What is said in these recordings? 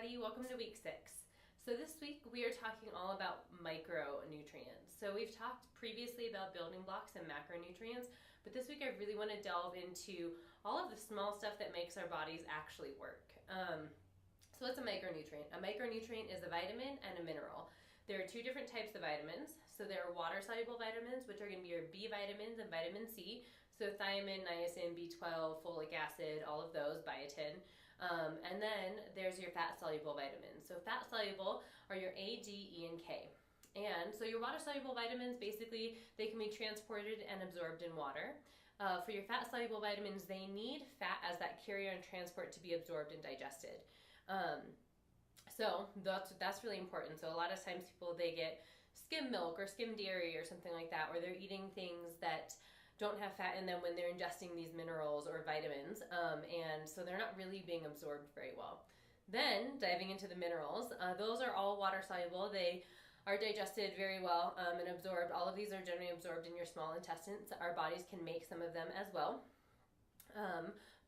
everybody. Welcome to week 6. So this week we are talking all about micronutrients. So we've talked previously about building blocks and macronutrients, but this week I really want to delve into all of the small stuff that makes our bodies actually work. So what's a micronutrient? A micronutrient is a vitamin and a mineral. There are two different types of vitamins. So there are water-soluble vitamins, which are going to be your B vitamins and vitamin C. So thiamine, niacin, B12, folic acid, all of those, biotin. And then there's your fat-soluble vitamins. So fat-soluble are your A, D, E, and K. And so your water-soluble vitamins, basically, they can be transported and absorbed in water. For your fat-soluble vitamins, they need fat as that carrier and transport to be absorbed and digested. So that's really important. So a lot of times people, they get skim milk or skim dairy or something like that, or they're eating things that don't have fat in them when they're ingesting these minerals or vitamins, and so they're not really being absorbed very well. Then diving into the minerals, those are all water soluble. They are digested very well and absorbed. All of these are generally absorbed in your small intestines. Our bodies can make some of them as well.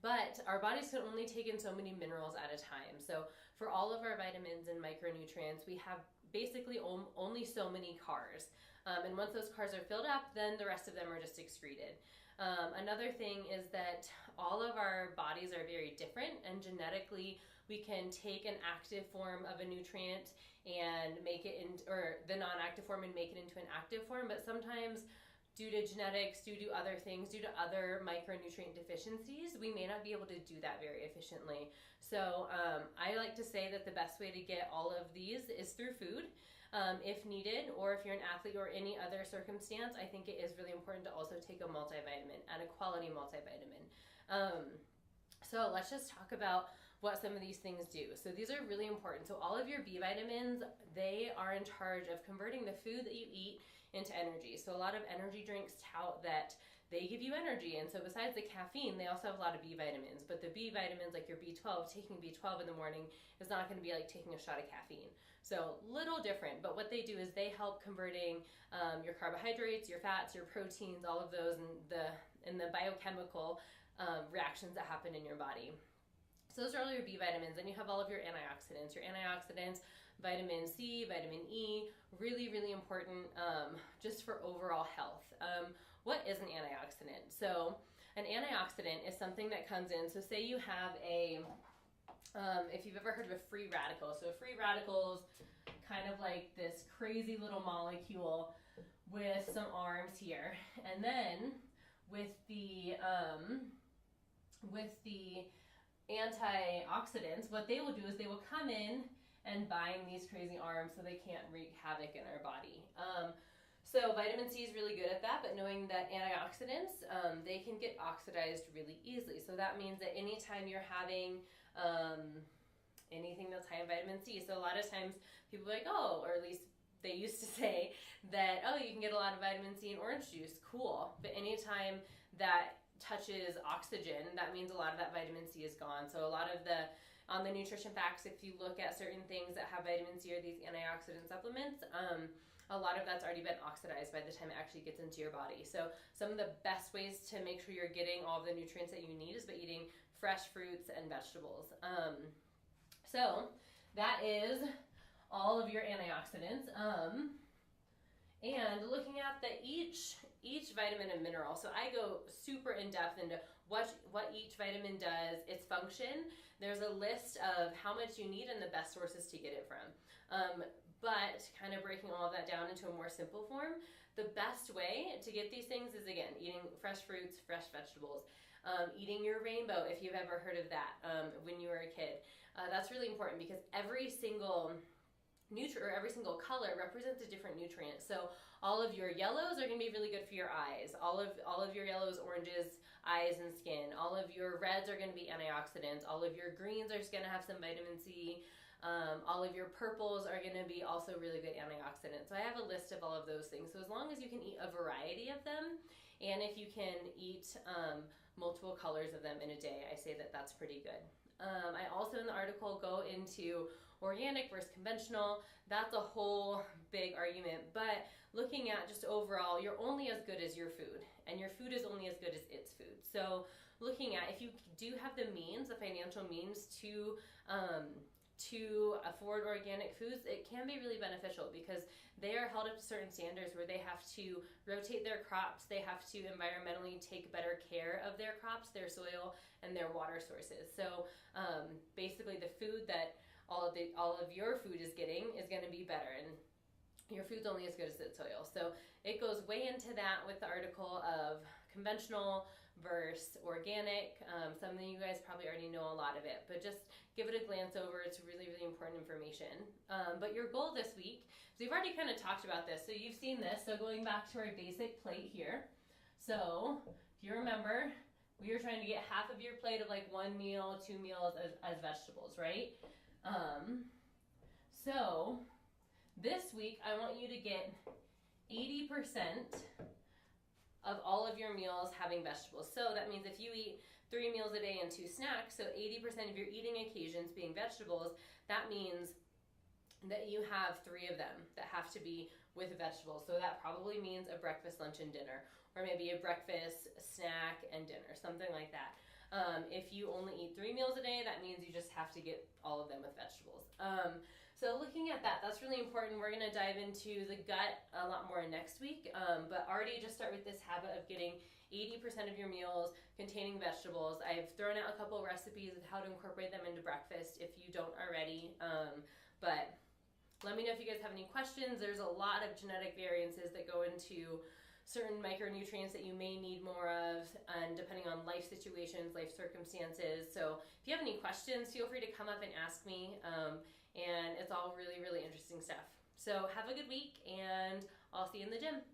But our bodies can only take in so many minerals at a time. So for all of our vitamins and micronutrients, we have basically only so many cars. And once those cars are filled up, then the rest of them are just excreted. Another thing is that all of our bodies are very different, and genetically we can take an active form of a nutrient and make it in, or the non-active form and make it into an active form, but sometimes due to genetics, due to other things, due to other micronutrient deficiencies, we may not be able to do that very efficiently. So I like to say that the best way to get all of these is through food, if needed, or if you're an athlete or any other circumstance. I think it is really important to also take a multivitamin and a quality multivitamin. So let's just talk about what some of these things do. So these are really important. So all of your B vitamins, they are in charge of converting the food that you eat into energy. So a lot of energy drinks tout that they give you energy. And so besides the caffeine, they also have a lot of B vitamins. But the B vitamins, like your B12, taking B12 in the morning is not going to be like taking a shot of caffeine. So little different. But what they do is they help converting your carbohydrates, your fats, your proteins, all of those in the biochemical reactions that happen in your body. So those are all your B vitamins. Then you have all of your antioxidants. Your antioxidants, vitamin C, vitamin E, really, really important just for overall health. What is an antioxidant? So an antioxidant is something that comes in. So say you have if you've ever heard of a free radical. So a free radical is kind of like this crazy little molecule with some arms here. And then with the antioxidants, what they will do is they will come in and bind these crazy arms so they can't wreak havoc in our body. So vitamin C is really good at that, but knowing that antioxidants, they can get oxidized really easily. So that means that anytime you're having anything that's high in vitamin C, so a lot of times people are like, oh, or at least they used to say that, oh, you can get a lot of vitamin C in orange juice, cool. But anytime that touches oxygen, that means a lot of that vitamin C is gone. So a lot of on the nutrition facts, if you look at certain things that have vitamin C or these antioxidant supplements, a lot of that's already been oxidized by the time it actually gets into your body. So some of the best ways to make sure you're getting all of the nutrients that you need is by eating fresh fruits and vegetables. So that is all of your antioxidants. And looking at each vitamin and mineral. So I go super in depth into what each vitamin does, its function. There's a list of how much you need and the best sources to get it from. But kind of breaking all of that down into a more simple form, the best way to get these things is, again, eating fresh fruits, fresh vegetables, eating your rainbow, if you've ever heard of that when you were a kid. That's really important because every single every single color represents a different nutrient. So all of your yellows are going to be really good for your eyes. All of your yellows, oranges, eyes and skin. All of your reds are going to be antioxidants. All of your greens are just going to have some vitamin C. All of your purples are going to be also really good antioxidants. So I have a list of all of those things. So as long as you can eat a variety of them, and if you can eat multiple colors of them in a day, I say that that's pretty good. I also in the article go into organic versus conventional. That's a whole big argument, but looking at just overall, you're only as good as your food, and your food is only as good as its food. So looking at if you do have the means, the financial means to to afford organic foods, it can be really beneficial because they are held up to certain standards where they have to rotate their crops, they have to environmentally take better care of their crops, their soil, and their water sources. So basically the food that all of your food is getting is going to be better, and your food's only as good as its soil. So it goes way into that with the article of conventional versus organic. Some of you guys probably already know a lot of it, but just give it a glance over. It's really, really important information. But your goal this week, so we've already kind of talked about this, so you've seen this. So going back to our basic plate here. So if you remember, we were trying to get half of your plate of like 1 meal, 2 meals as vegetables, right? So this week, I want you to get 80% of all of your meals having vegetables. So that means if you eat 3 meals a day and 2 snacks, so 80% of your eating occasions being vegetables, that means that you have 3 of them that have to be with vegetables. So that probably means a breakfast, lunch, and dinner, or maybe a breakfast, snack, and dinner, something like that. If you only eat 3 meals a day, that means you just have to get all of them with vegetables. So looking at that, that's really important. We're going to dive into the gut a lot more next week, but already just start with this habit of getting 80% of your meals containing vegetables. I've thrown out a couple recipes of how to incorporate them into breakfast if you don't already, but let me know if you guys have any questions. There's a lot of genetic variances that go into certain micronutrients that you may need more of, and depending on life situations, life circumstances. So if you have any questions, feel free to come up and ask me. And it's all really, really interesting stuff. So have a good week, and I'll see you in the gym.